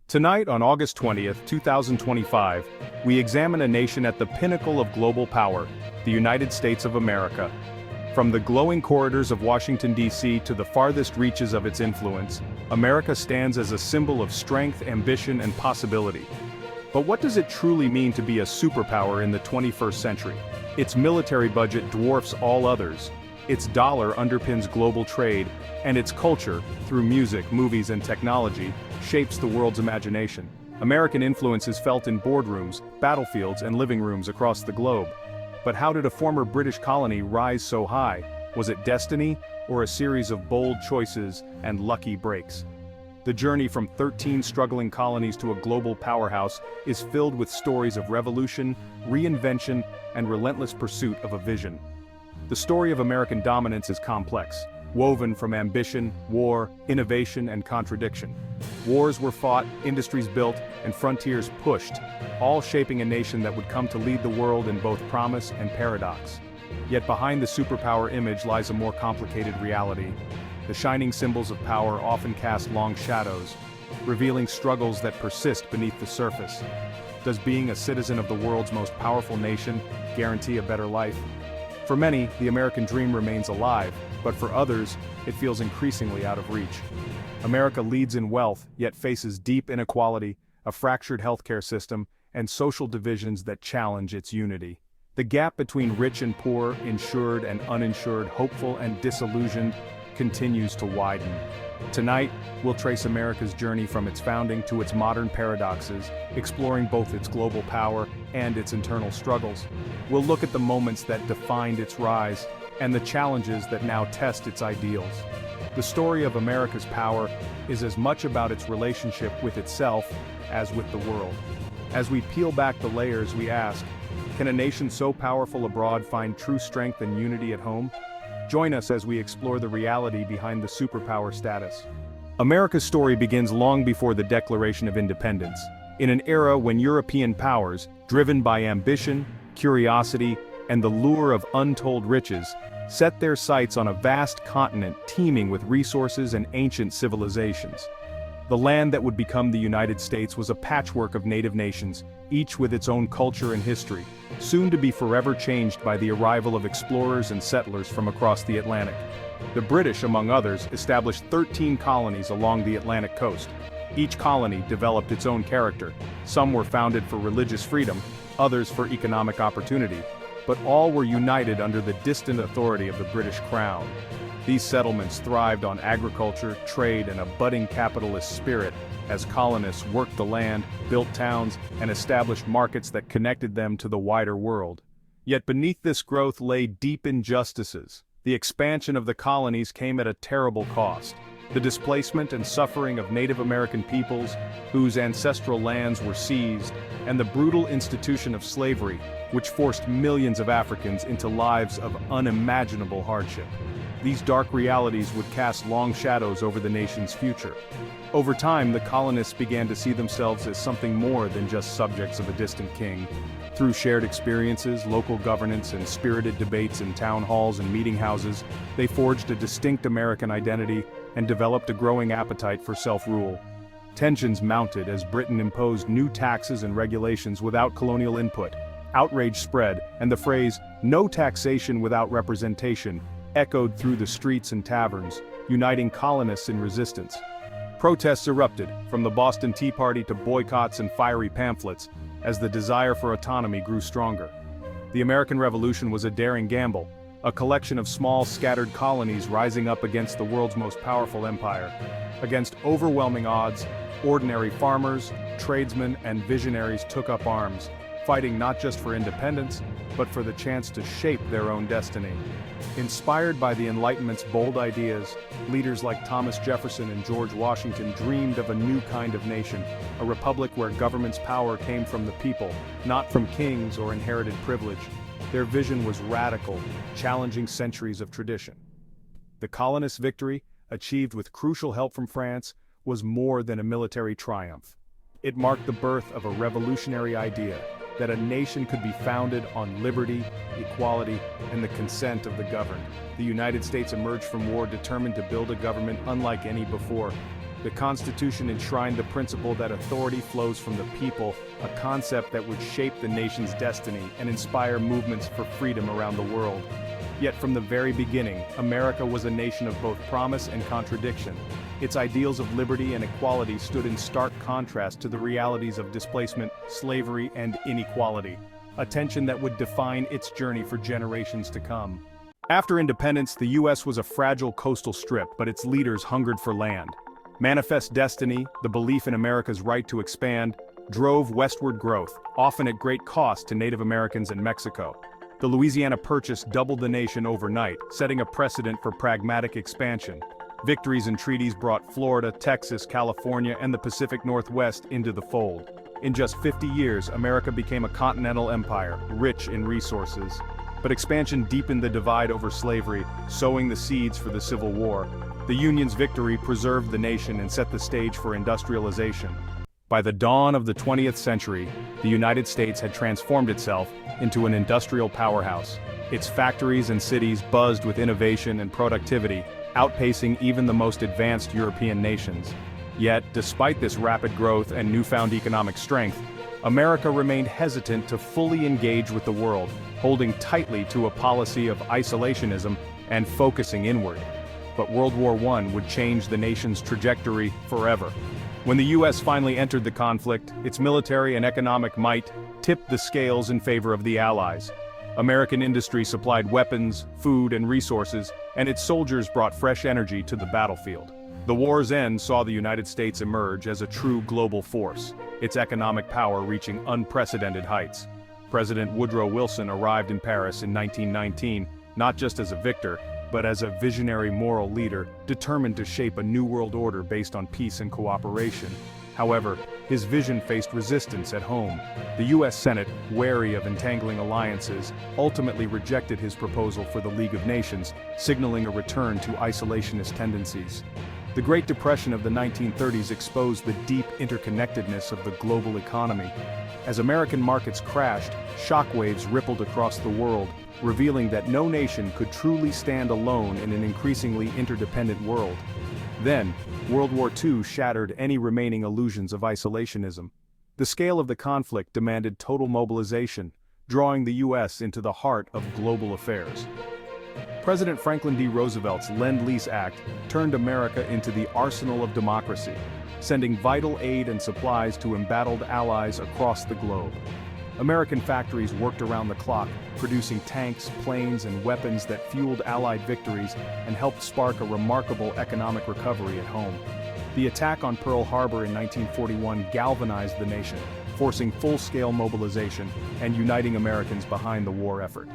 Tonight on August 20th, 2025, we examine a nation at the pinnacle of global power, the United States of America. From the glowing corridors of Washington, D.C. to the farthest reaches of its influence, America stands as a symbol of strength, ambition, and possibility. But what does it truly mean to be a superpower in the 21st century? Its military budget dwarfs all others. Its dollar underpins global trade, and its culture, through music, movies, and technology, shapes the world's imagination. American influence is felt in boardrooms, battlefields, and living rooms across the globe. But how did a former British colony rise so high? Was it destiny, or a series of bold choices and lucky breaks? The journey from 13 struggling colonies to a global powerhouse is filled with stories of revolution, reinvention, and relentless pursuit of a vision. The story of American dominance is complex, woven from ambition, war, innovation, and contradiction. Wars were fought, industries built, and frontiers pushed, all shaping a nation that would come to lead the world in both promise and paradox. Yet behind the superpower image lies a more complicated reality. The shining symbols of power often cast long shadows, revealing struggles that persist beneath the surface. Does being a citizen of the world's most powerful nation guarantee a better life? For many, the American dream remains alive, but for others, it feels increasingly out of reach. America leads in wealth, yet faces deep inequality, a fractured healthcare system, and social divisions that challenge its unity. The gap between rich and poor, insured and uninsured, hopeful and disillusioned, continues to widen. Tonight, we'll trace America's journey from its founding to its modern paradoxes, exploring both its global power and its internal struggles. We'll look at the moments that defined its rise, and the challenges that now test its ideals. The story of America's power is as much about its relationship with itself as with the world. As we peel back the layers, we ask, can a nation so powerful abroad find true strength and unity at home? Join us as we explore the reality behind the superpower status. America's story begins long before the Declaration of Independence, in an era when European powers, driven by ambition, curiosity, and the lure of untold riches, set their sights on a vast continent teeming with resources and ancient civilizations. The land that would become the United States was a patchwork of native nations, each with its own culture and history, soon to be forever changed by the arrival of explorers and settlers from across the Atlantic. The British, among others, established 13 colonies along the Atlantic coast. Each colony developed its own character. Some were founded for religious freedom, others for economic opportunity, but all were united under the distant authority of the British Crown. These settlements thrived on agriculture, trade, and a budding capitalist spirit as colonists worked the land, built towns, and established markets that connected them to the wider world. Yet beneath this growth lay deep injustices. The expansion of the colonies came at a terrible cost. The displacement and suffering of Native American peoples, whose ancestral lands were seized, and the brutal institution of slavery, which forced millions of Africans into lives of unimaginable hardship. These dark realities would cast long shadows over the nation's future. Over time, the colonists began to see themselves as something more than just subjects of a distant king. Through shared experiences, local governance, and spirited debates in town halls and meeting houses, they forged a distinct American identity and developed a growing appetite for self-rule. Tensions mounted as Britain imposed new taxes and regulations without colonial input. Outrage spread, and the phrase, "no taxation without representation," echoed through the streets and taverns, uniting colonists in resistance. Protests erupted, from the Boston Tea Party to boycotts and fiery pamphlets, as the desire for autonomy grew stronger. The American Revolution was a daring gamble, a collection of small scattered colonies rising up against the world's most powerful empire. Against overwhelming odds, ordinary farmers, tradesmen, and visionaries took up arms, fighting not just for independence, but for the chance to shape their own destiny. Inspired by the Enlightenment's bold ideas, leaders like Thomas Jefferson and George Washington dreamed of a new kind of nation, a republic where government's power came from the people, not from kings or inherited privilege. Their vision was radical, challenging centuries of tradition. The colonists' victory, achieved with crucial help from France, was more than a military triumph. It marked the birth of a revolutionary idea, that a nation could be founded on liberty, equality, and the consent of the governed. The United States emerged from war determined to build a government unlike any before. The Constitution enshrined the principle that authority flows from the people, a concept that would shape the nation's destiny and inspire movements for freedom around the world. Yet from the very beginning, America was a nation of both promise and contradiction. Its ideals of liberty and equality stood in stark contrast to the realities of displacement, slavery, and inequality, a tension that would define its journey for generations to come. After independence, the U.S. was a fragile coastal strip, but its leaders hungered for land. Manifest destiny, the belief in America's right to expand, drove westward growth, often at great cost to Native Americans in Mexico. The Louisiana Purchase doubled the nation overnight, setting a precedent for pragmatic expansion. Victories and treaties brought Florida, Texas, California, and the Pacific Northwest into the fold. In just 50 years, America became a continental empire, rich in resources. But expansion deepened the divide over slavery, sowing the seeds for the Civil War. The Union's victory preserved the nation and set the stage for industrialization. By the dawn of the 20th century, the United States had transformed itself into an industrial powerhouse. Its factories and cities buzzed with innovation and productivity, outpacing even the most advanced European nations. Yet, despite this rapid growth and newfound economic strength, America remained hesitant to fully engage with the world, holding tightly to a policy of isolationism and focusing inward. But World War I would change the nation's trajectory forever. When the U.S. finally entered the conflict, its military and economic might tipped the scales in favor of the Allies. American industry supplied weapons, food, and resources, and its soldiers brought fresh energy to the battlefield. The war's end saw the United States emerge as a true global force, its economic power reaching unprecedented heights. President Woodrow Wilson arrived in Paris in 1919, not just as a victor, but as a visionary moral leader, determined to shape a new world order based on peace and cooperation. However, his vision faced resistance at home. The U.S. Senate, wary of entangling alliances, ultimately rejected his proposal for the League of Nations, signaling a return to isolationist tendencies. The Great Depression of the 1930s exposed the deep interconnectedness of the global economy. As American markets crashed, shockwaves rippled across the world, revealing that no nation could truly stand alone in an increasingly interdependent world. Then, World War II shattered any remaining illusions of isolationism. The scale of the conflict demanded total mobilization, drawing the U.S. into the heart of global affairs. President Franklin D. Roosevelt's Lend-Lease Act turned America into the arsenal of democracy, sending vital aid and supplies to embattled allies across the globe. American factories worked around the clock, producing tanks, planes, and weapons that fueled Allied victories and helped spark a remarkable economic recovery at home. The attack on Pearl Harbor in 1941 galvanized the nation, forcing full-scale mobilization and uniting Americans behind the war effort.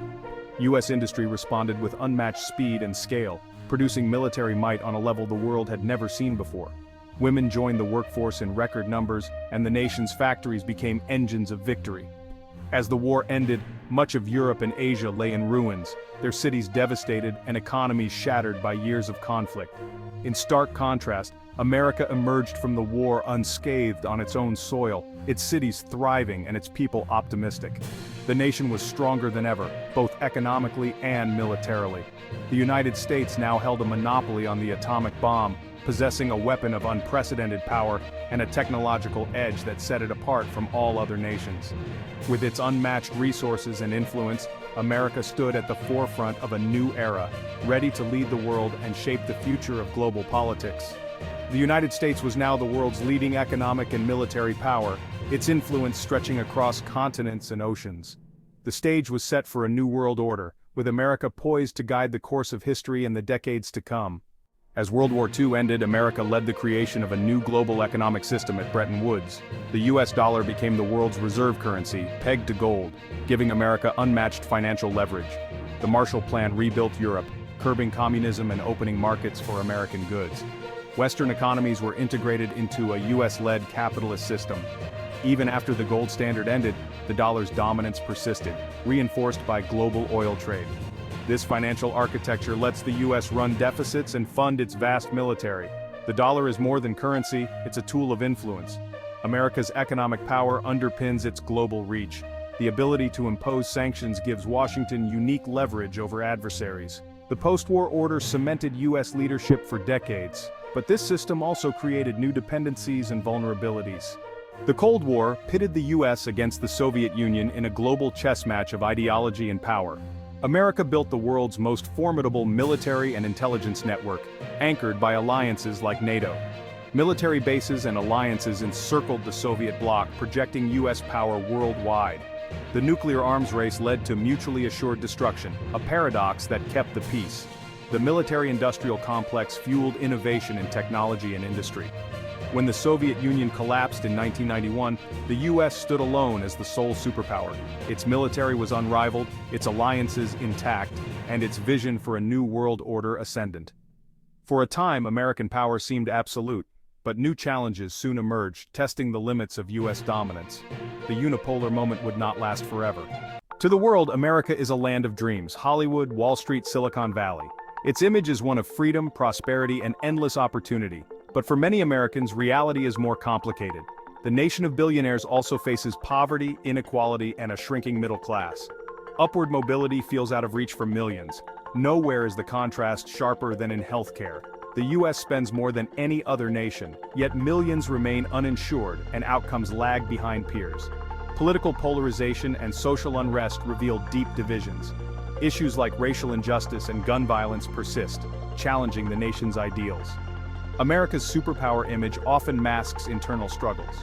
U.S. industry responded with unmatched speed and scale, producing military might on a level the world had never seen before. Women joined the workforce in record numbers, and the nation's factories became engines of victory. As the war ended, much of Europe and Asia lay in ruins, their cities devastated and economies shattered by years of conflict. In stark contrast, America emerged from the war unscathed on its own soil, its cities thriving and its people optimistic. The nation was stronger than ever, both economically and militarily. The United States now held a monopoly on the atomic bomb, possessing a weapon of unprecedented power and a technological edge that set it apart from all other nations. With its unmatched resources and influence, America stood at the forefront of a new era, ready to lead the world and shape the future of global politics. The United States was now the world's leading economic and military power, its influence stretching across continents and oceans. The stage was set for a new world order, with America poised to guide the course of history in the decades to come. As World War II ended, America led the creation of a new global economic system at Bretton Woods. The US dollar became the world's reserve currency, pegged to gold, giving America unmatched financial leverage. The Marshall Plan rebuilt Europe, curbing communism and opening markets for American goods. Western economies were integrated into a US-led capitalist system. Even after the gold standard ended, the dollar's dominance persisted, reinforced by global oil trade. This financial architecture lets the U.S. run deficits and fund its vast military. The dollar is more than currency, it's a tool of influence. America's economic power underpins its global reach. The ability to impose sanctions gives Washington unique leverage over adversaries. The post-war order cemented U.S. leadership for decades. But this system also created new dependencies and vulnerabilities. The Cold War pitted the US against the Soviet Union in a global chess match of ideology and power. America built the world's most formidable military and intelligence network, anchored by alliances like NATO. Military bases and alliances encircled the Soviet bloc, projecting US power worldwide. The nuclear arms race led to mutually assured destruction, a paradox that kept the peace. The military-industrial complex fueled innovation in technology and industry. When the Soviet Union collapsed in 1991, the US stood alone as the sole superpower. Its military was unrivaled, its alliances intact, and its vision for a new world order ascendant. For a time, American power seemed absolute, but new challenges soon emerged, testing the limits of US dominance. The unipolar moment would not last forever. To the world, America is a land of dreams: Hollywood, Wall Street, Silicon Valley. Its image is one of freedom, prosperity, and endless opportunity. But for many Americans, reality is more complicated. The nation of billionaires also faces poverty, inequality, and a shrinking middle class. Upward mobility feels out of reach for millions. Nowhere is the contrast sharper than in healthcare. The US spends more than any other nation, yet millions remain uninsured and outcomes lag behind peers. Political polarization and social unrest reveal deep divisions. Issues like racial injustice and gun violence persist, challenging the nation's ideals. America's superpower image often masks internal struggles.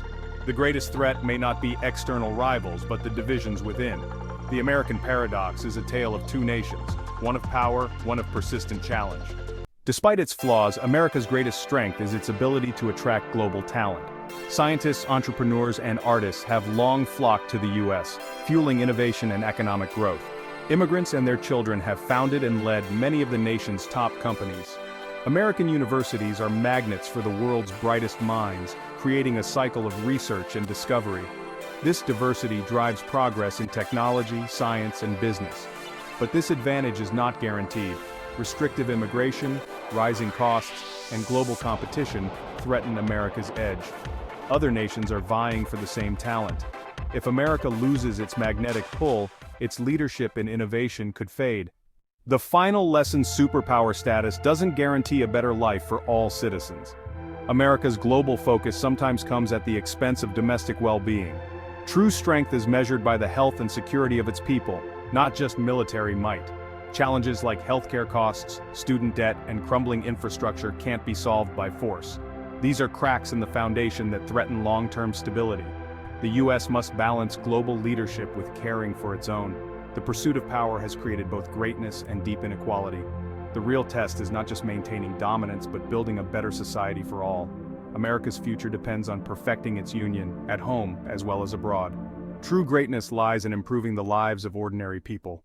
The greatest threat may not be external rivals, but the divisions within. The American paradox is a tale of two nations, one of power, one of persistent challenge. Despite its flaws, America's greatest strength is its ability to attract global talent. Scientists, entrepreneurs, and artists have long flocked to the US, fueling innovation and economic growth. Immigrants and their children have founded and led many of the nation's top companies. American universities are magnets for the world's brightest minds, creating a cycle of research and discovery. This diversity drives progress in technology, science, and business. But this advantage is not guaranteed. Restrictive immigration, rising costs, and global competition threaten America's edge. Other nations are vying for the same talent. If America loses its magnetic pull, its leadership in innovation could fade. The final lesson: superpower status doesn't guarantee a better life for all citizens. America's global focus sometimes comes at the expense of domestic well-being. True strength is measured by the health and security of its people, not just military might. Challenges like healthcare costs, student debt, and crumbling infrastructure can't be solved by force. These are cracks in the foundation that threaten long-term stability. The US must balance global leadership with caring for its own. The pursuit of power has created both greatness and deep inequality. The real test is not just maintaining dominance, but building a better society for all. America's future depends on perfecting its union, at home as well as abroad. True greatness lies in improving the lives of ordinary people.